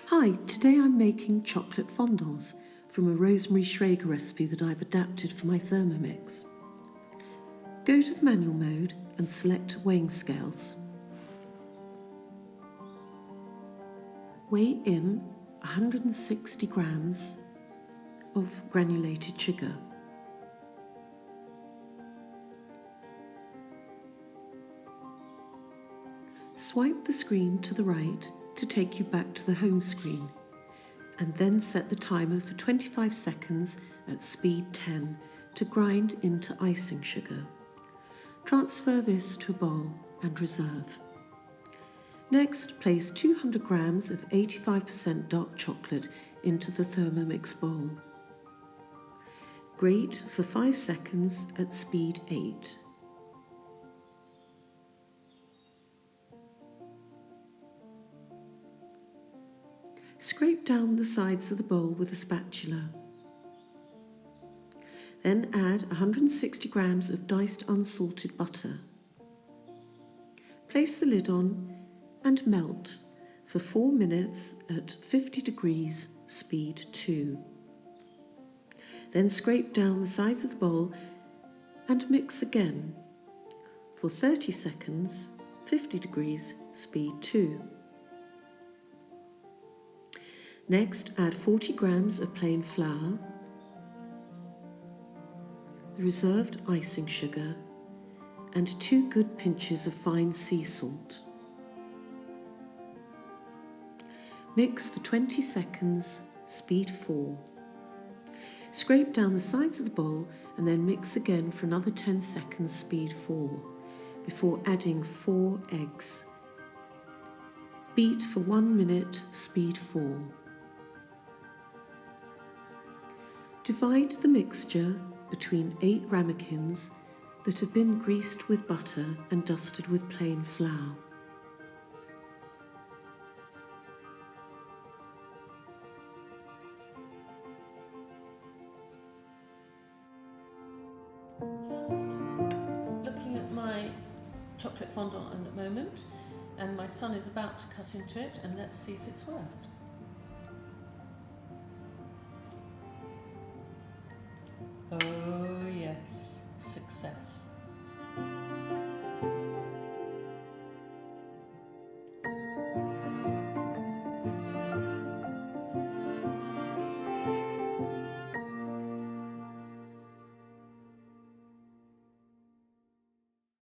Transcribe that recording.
Hi, today I'm making chocolate fondants from a rosemary Schrager recipe that I've adapted for my Thermomix. Go to the manual mode and select weighing scales. Weigh in 160 grams of granulated sugar. Swipe the screen to the right to take you back to the home screen, and then set the timer for 25 seconds at speed 10 to grind into icing sugar. Transfer this to a bowl and reserve. Next, place 200 grams of 85% dark chocolate into the Thermomix bowl. Grate for 5 seconds at speed 8. Scrape down the sides of the bowl with a spatula. Then add 160 grams of diced unsalted butter. Place the lid on and melt for 4 minutes at 50 degrees, speed 2. Then scrape down the sides of the bowl and mix again for 30 seconds, 50 degrees, speed 2. Next, add 40 grams of plain flour, the reserved icing sugar, and 2 good pinches of fine sea salt. Mix for 20 seconds, speed 4. Scrape down the sides of the bowl and then mix again for another 10 seconds, speed 4, before adding 4 eggs. Beat for 1 minute, speed 4. Divide the mixture between 8 ramekins that have been greased with butter and dusted with plain flour. Just looking at my chocolate fondant at the moment, and my son is about to cut into it, and let's see if it's worked.